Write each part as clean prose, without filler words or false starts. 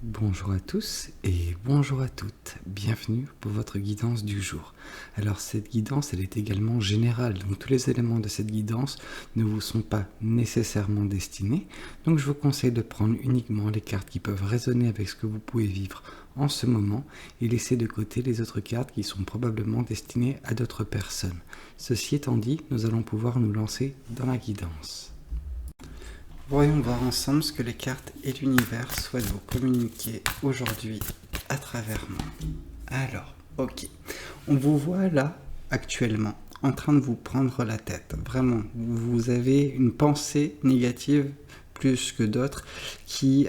Bonjour à tous et bonjour à toutes, bienvenue pour votre guidance du jour. Alors cette guidance elle est également générale, donc tous les éléments de cette guidance ne vous sont pas nécessairement destinés, donc je vous conseille de prendre uniquement les cartes qui peuvent résonner avec ce que vous pouvez vivre en ce moment et laisser de côté les autres cartes qui sont probablement destinées à d'autres personnes. Ceci étant dit, nous allons pouvoir nous lancer dans la guidance. Voyons voir ensemble ce que les cartes et l'univers souhaitent vous communiquer aujourd'hui à travers moi. Alors, ok. On vous voit là, actuellement, en train de vous prendre la tête. Vraiment, vous avez une pensée négative plus que d'autres qui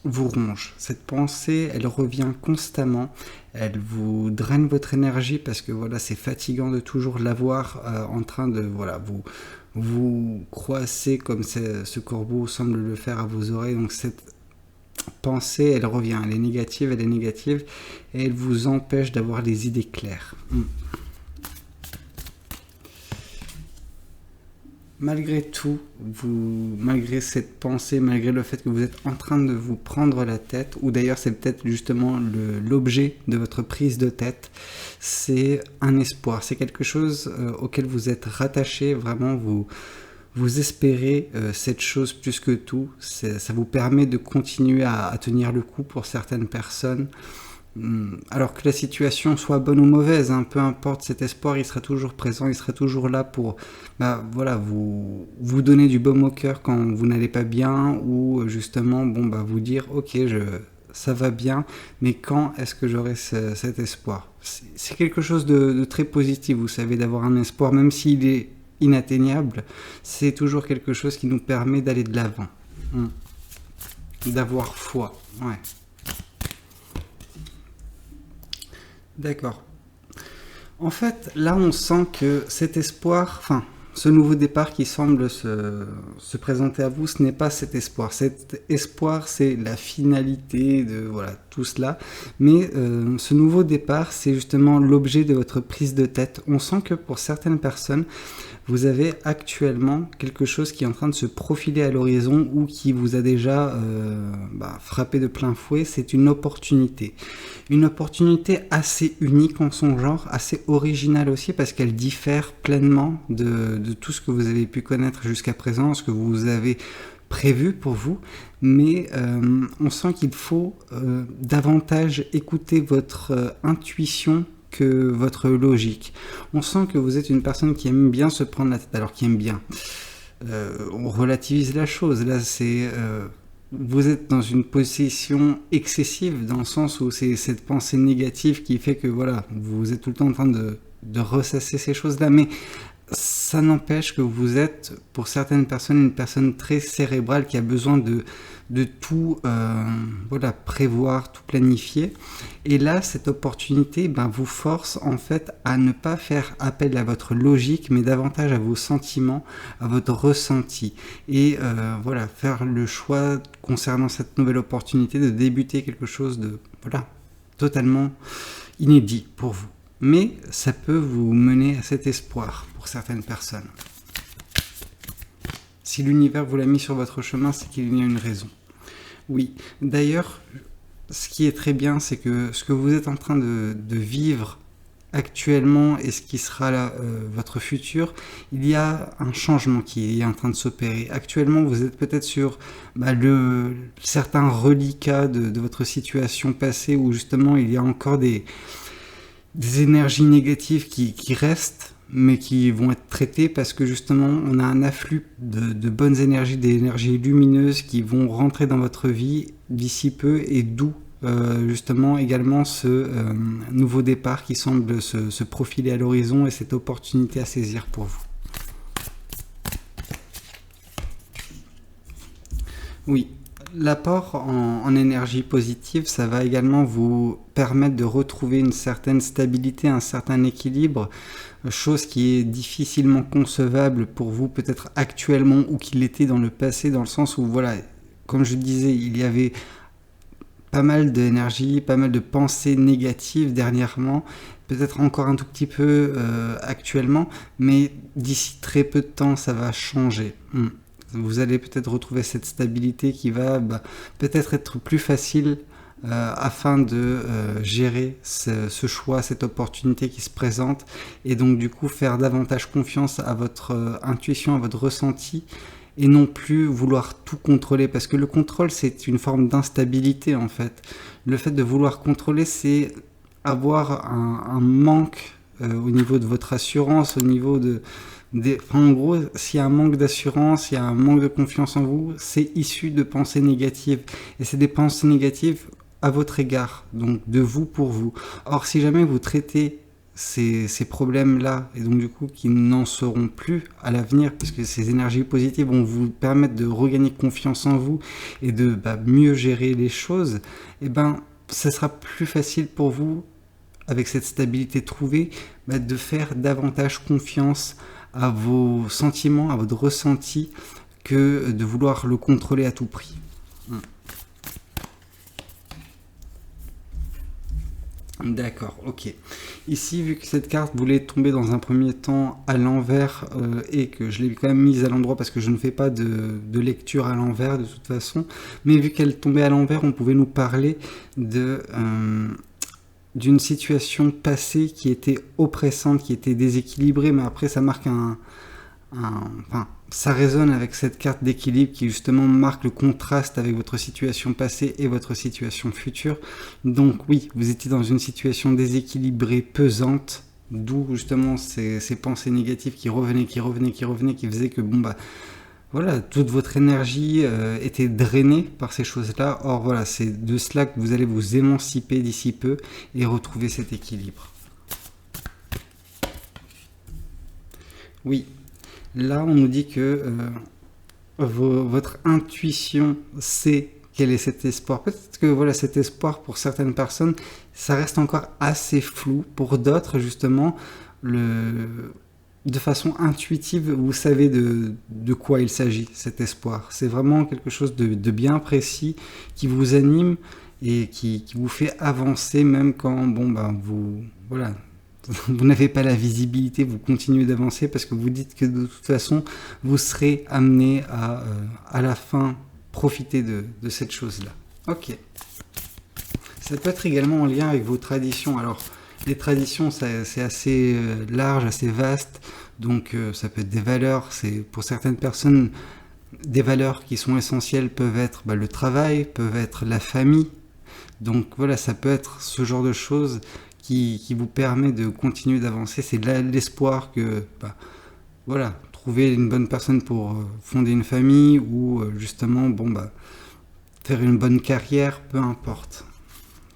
vous ronge. Cette pensée, elle revient constamment. Elle vous draine votre énergie parce que voilà, c'est fatigant de toujours l'avoir en train de vous croissez comme ce corbeau semble le faire à vos oreilles. Donc cette pensée, elle revient, elle est négative et elle vous empêche d'avoir les idées claires. Malgré tout, malgré cette pensée, malgré le fait que vous êtes en train de vous prendre la tête, ou d'ailleurs c'est peut-être justement l'objet de votre prise de tête, c'est un espoir, c'est quelque chose auquel vous êtes rattaché, vraiment vous espérez cette chose plus que tout, ça vous permet de continuer à tenir le coup pour certaines personnes. Alors que la situation soit bonne ou mauvaise, hein, peu importe, cet espoir il sera toujours présent, il sera toujours là pour vous donner du baume au cœur quand vous n'allez pas bien, ou justement vous dire ok ça va bien, mais quand est-ce que j'aurai cet espoir? C'est quelque chose de très positif, vous savez, d'avoir un espoir, même s'il est inatteignable, c'est toujours quelque chose qui nous permet d'aller de l'avant, d'avoir foi, ouais. D'accord. En fait, là, on sent que cet espoir, ce nouveau départ qui semble se présenter à vous, ce n'est pas cet espoir. Cet espoir, c'est la finalité de tout cela. Mais ce nouveau départ, c'est justement l'objet de votre prise de tête. On sent que pour certaines personnes, vous avez actuellement quelque chose qui est en train de se profiler à l'horizon ou qui vous a déjà frappé de plein fouet. C'est une opportunité. Une opportunité assez unique en son genre, assez originale aussi parce qu'elle diffère pleinement de tout ce que vous avez pu connaître jusqu'à présent, ce que vous avez prévu pour vous, mais on sent qu'il faut davantage écouter votre intuition que votre logique. On sent que vous êtes une personne qui aime bien se prendre la tête, alors qui aime bien. On relativise la chose, là c'est... vous êtes dans une position excessive, dans le sens où c'est cette pensée négative qui fait que vous êtes tout le temps en train de ressasser ces choses-là, mais ça n'empêche que vous êtes, pour certaines personnes, une personne très cérébrale qui a besoin de tout prévoir, tout planifier. Et là, cette opportunité vous force en fait à ne pas faire appel à votre logique, mais davantage à vos sentiments, à votre ressenti. Et faire le choix concernant cette nouvelle opportunité de débuter quelque chose de totalement inédit pour vous. Mais ça peut vous mener à cet espoir pour certaines personnes. Si l'univers vous l'a mis sur votre chemin, c'est qu'il y a une raison. Oui, d'ailleurs, ce qui est très bien, c'est que ce que vous êtes en train de vivre actuellement et ce qui sera votre futur, il y a un changement qui est en train de s'opérer. Actuellement, vous êtes peut-être sur certains reliquats de votre situation passée où justement il y a encore des énergies négatives qui restent, mais qui vont être traitées parce que justement on a un afflux de bonnes énergies, des énergies lumineuses qui vont rentrer dans votre vie d'ici peu, et d'où justement également ce nouveau départ qui semble se profiler à l'horizon et cette opportunité à saisir pour vous. Oui. L'apport en énergie positive, ça va également vous permettre de retrouver une certaine stabilité, un certain équilibre, chose qui est difficilement concevable pour vous peut-être actuellement ou qui l'était dans le passé, dans le sens où comme je disais, il y avait pas mal d'énergie, pas mal de pensées négatives dernièrement, peut-être encore un tout petit peu actuellement, mais d'ici très peu de temps ça va changer. Vous allez peut-être retrouver cette stabilité qui va peut-être être plus facile afin de gérer ce choix, cette opportunité qui se présente, et donc du coup faire davantage confiance à votre intuition, à votre ressenti, et non plus vouloir tout contrôler, parce que le contrôle c'est une forme d'instabilité en fait. Le fait de vouloir contrôler, c'est avoir un manque au niveau de votre assurance, au niveau en gros, s'il y a un manque d'assurance, s'il y a un manque de confiance en vous, c'est issu de pensées négatives, et c'est des pensées négatives à votre égard, donc de vous pour vous. Or, si jamais vous traitez ces problèmes-là, et donc du coup qui n'en seront plus à l'avenir, puisque ces énergies positives vont vous permettre de regagner confiance en vous et de mieux gérer les choses, et ça sera plus facile pour vous, avec cette stabilité trouvée, de faire davantage confiance à vos sentiments, à votre ressenti, que de vouloir le contrôler à tout prix. D'accord, ok. Ici, vu que cette carte voulait tomber dans un premier temps à l'envers et que je l'ai quand même mise à l'endroit parce que je ne fais pas de lecture à l'envers de toute façon, mais vu qu'elle tombait à l'envers, on pouvait nous parler d'une situation passée qui était oppressante, qui était déséquilibrée, mais après ça marque ça résonne avec cette carte d'équilibre qui justement marque le contraste avec votre situation passée et votre situation future. Donc oui, vous étiez dans une situation déséquilibrée, pesante, d'où justement ces pensées négatives qui revenaient, qui faisaient que voilà, toute votre énergie était drainée par ces choses-là. Or voilà, c'est de cela que vous allez vous émanciper d'ici peu et retrouver cet équilibre. Oui. Là, on nous dit que votre intuition sait quel est cet espoir. Peut-être que voilà, cet espoir, pour certaines personnes, ça reste encore assez flou. Pour d'autres, justement, de façon intuitive, vous savez de quoi il s'agit, cet espoir. C'est vraiment quelque chose de bien précis qui vous anime et qui vous fait avancer, même quand voilà, vous n'avez pas la visibilité, vous continuez d'avancer parce que vous dites que de toute façon, vous serez amené à la fin profiter de cette chose-là. Ok. Ça peut être également en lien avec vos traditions. Alors, les traditions, c'est assez large, assez vaste. Donc, ça peut être des valeurs. Pour certaines personnes, des valeurs qui sont essentielles peuvent être le travail, peuvent être la famille. Donc, voilà, ça peut être ce genre de choses qui vous permet de continuer d'avancer. C'est l'espoir que, voilà, trouver une bonne personne pour fonder une famille ou justement, faire une bonne carrière, peu importe.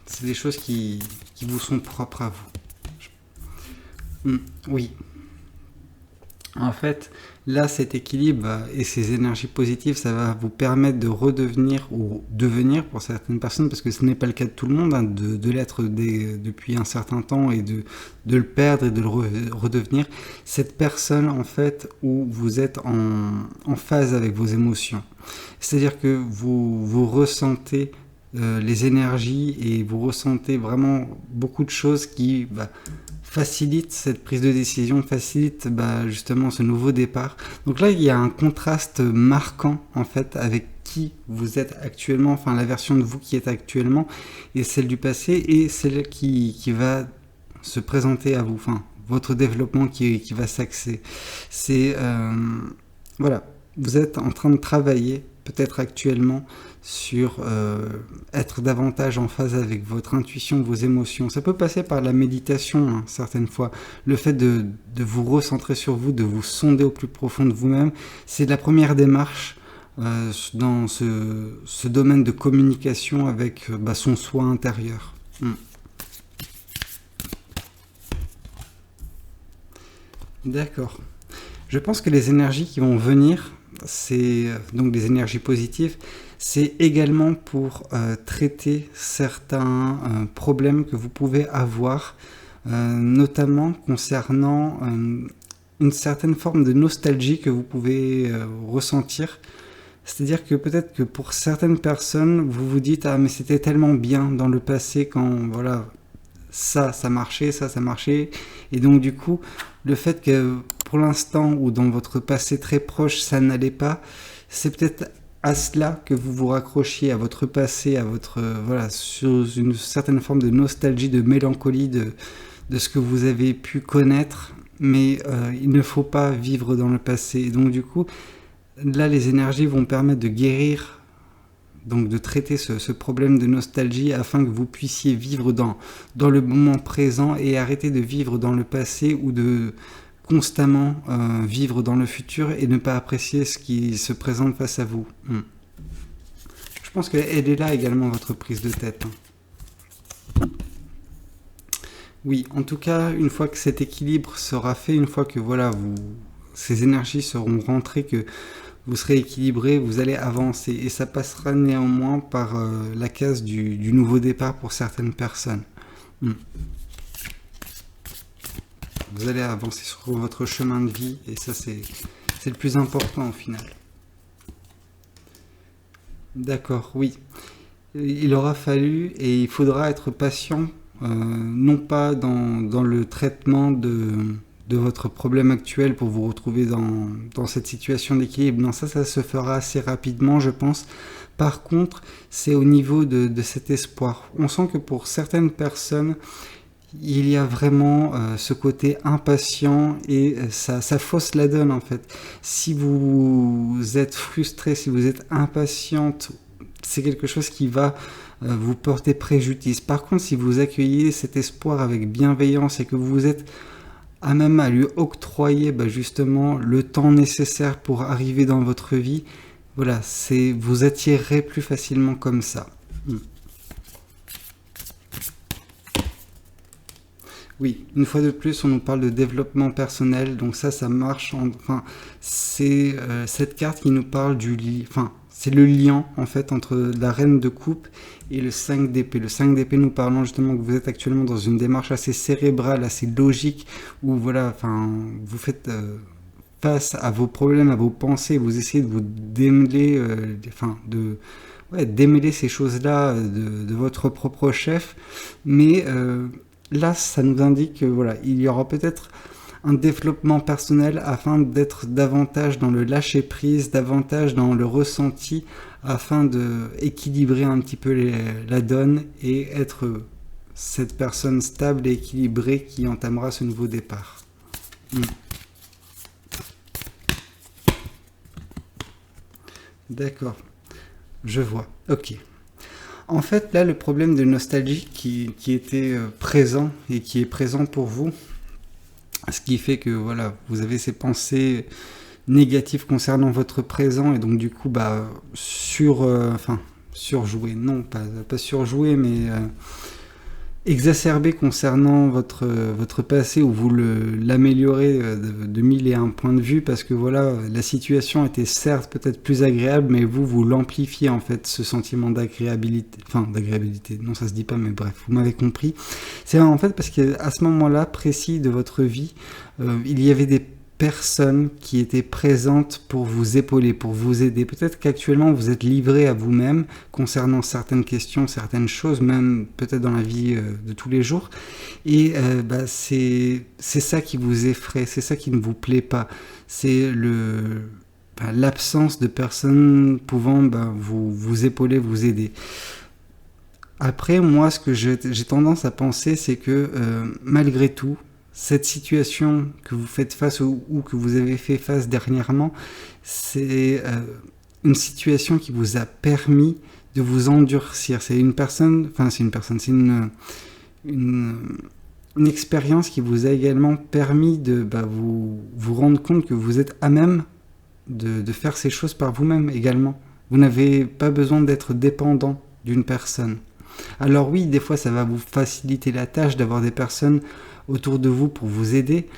C'est des choses qui vous sont propres à vous. Oui. En fait, là, cet équilibre et ces énergies positives, ça va vous permettre de redevenir ou devenir pour certaines personnes, parce que ce n'est pas le cas de tout le monde, de l'être depuis un certain temps et de le perdre et de le redevenir. Cette personne, en fait, où vous êtes en phase avec vos émotions. C'est-à-dire que vous ressentez les énergies et vous ressentez vraiment beaucoup de choses qui facilite cette prise de décision, facilite justement ce nouveau départ. Donc là, il y a un contraste marquant en fait avec qui vous êtes actuellement, enfin la version de vous qui est actuellement, et celle du passé, et celle qui va se présenter à vous, enfin votre développement qui va s'axer. C'est voilà, vous êtes en train de travailler peut-être actuellement sur être davantage en phase avec votre intuition, vos émotions. Ça peut passer par la méditation, certaines fois. Le fait de vous recentrer sur vous, de vous sonder au plus profond de vous-même, c'est la première démarche dans ce domaine de communication avec son soi intérieur. D'accord. Je pense que les énergies qui vont venir, c'est donc des énergies positives, c'est également pour traiter certains problèmes que vous pouvez avoir, notamment concernant une certaine forme de nostalgie que vous pouvez ressentir. C'est-à-dire que peut-être que pour certaines personnes, vous vous dites « Ah, mais c'était tellement bien dans le passé quand, voilà, ça marchait, ça marchait. » Et donc, du coup, le fait que pour l'instant ou dans votre passé très proche, ça n'allait pas, c'est peut-être à cela que vous vous raccrochiez, à votre passé, à votre voilà, sur une certaine forme de nostalgie, de mélancolie de ce que vous avez pu connaître, mais il ne faut pas vivre dans le passé. Et donc du coup, là, les énergies vont permettre de guérir, donc de traiter ce problème de nostalgie afin que vous puissiez vivre dans le moment présent et arrêter de vivre dans le passé ou de constamment vivre dans le futur et ne pas apprécier ce qui se présente face à vous. Je pense qu'elle est là également, votre prise de tête. Oui, en tout cas, une fois que cet équilibre sera fait, une fois que voilà, ces énergies seront rentrées, que vous serez équilibré, vous allez avancer. Et ça passera néanmoins par la case du nouveau départ pour certaines personnes. Vous allez avancer sur votre chemin de vie et ça c'est le plus important au final. D'accord, oui. Il aura fallu et il faudra être patient, non pas dans le traitement de votre problème actuel pour vous retrouver dans cette situation d'équilibre. Non, ça se fera assez rapidement, je pense. Par contre, c'est au niveau de cet espoir. On sent que pour certaines personnes, il y a vraiment ce côté impatient et ça fausse la donne en fait. Si vous êtes frustré, si vous êtes impatiente, c'est quelque chose qui va vous porter préjudice. Par contre, si vous accueillez cet espoir avec bienveillance et que vous êtes à même à lui octroyer justement le temps nécessaire pour arriver dans votre vie, voilà, vous attirerez plus facilement comme ça. Oui, une fois de plus, on nous parle de développement personnel, donc ça marche. Enfin, c'est cette carte qui nous parle c'est le lien en fait entre la reine de coupe et le 5 d'épée. Le 5 d'épée nous parlant justement que vous êtes actuellement dans une démarche assez cérébrale, assez logique, où voilà, enfin, vous faites face à vos problèmes, à vos pensées, vous essayez de vous démêler, démêler ces choses-là de votre propre chef, mais là, ça nous indique que voilà, il y aura peut-être un développement personnel afin d'être davantage dans le lâcher-prise, davantage dans le ressenti, afin d'équilibrer un petit peu la donne et être cette personne stable et équilibrée qui entamera ce nouveau départ. D'accord, je vois, ok. En fait, là, le problème de nostalgie qui était présent et qui est présent pour vous, ce qui fait que voilà, vous avez ces pensées négatives concernant votre présent et donc du coup, surjouer, non, pas surjouer, mais exacerbé concernant votre passé où vous l'améliorez de 1001 points de vue parce que voilà, la situation était certes peut-être plus agréable, mais vous l'amplifiez en fait, ce sentiment d'agréabilité, non ça se dit pas, mais bref, vous m'avez compris. C'est en fait parce qu'à ce moment-là précis de votre vie, il y avait des personnes qui étaient présentes pour vous épauler, pour vous aider. Peut-être qu'actuellement vous êtes livré à vous-même concernant certaines questions, certaines choses, même peut-être dans la vie de tous les jours. Et c'est ça qui vous effraie, c'est ça qui ne vous plaît pas. C'est l'absence de personnes pouvant vous épauler, vous aider. Après, moi, ce que j'ai tendance à penser, c'est que malgré tout, cette situation que vous faites face ou que vous avez fait face dernièrement, c'est une situation qui vous a permis de vous endurcir. C'est une expérience qui vous a également permis de vous rendre compte que vous êtes à même de faire ces choses par vous-même également. Vous n'avez pas besoin d'être dépendant d'une personne. Alors oui, des fois ça va vous faciliter la tâche d'avoir des personnes autour de vous pour vous aider,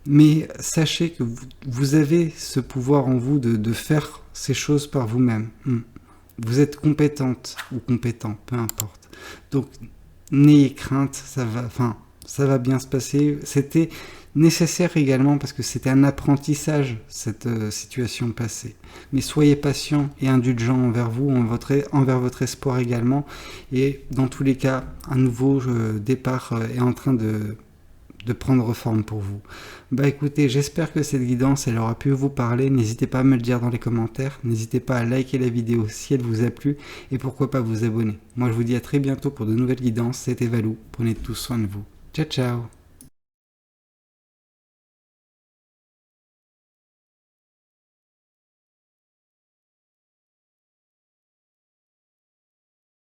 mais sachez que vous avez ce pouvoir en vous de faire ces choses par vous-même. Vous êtes compétente ou compétent, peu importe. Donc n'ayez crainte, ça va bien se passer. C'était nécessaire également parce que c'était un apprentissage, cette situation passée. Mais soyez patient et indulgent envers vous, envers votre espoir également. Et dans tous les cas, un nouveau départ est en train de prendre forme pour vous. Bah écoutez, j'espère que cette guidance, elle aura pu vous parler. N'hésitez pas à me le dire dans les commentaires. N'hésitez pas à liker la vidéo si elle vous a plu. Et pourquoi pas vous abonner. Moi, je vous dis à très bientôt pour de nouvelles guidances. C'était Valou. Prenez tous soin de vous. Ciao, ciao.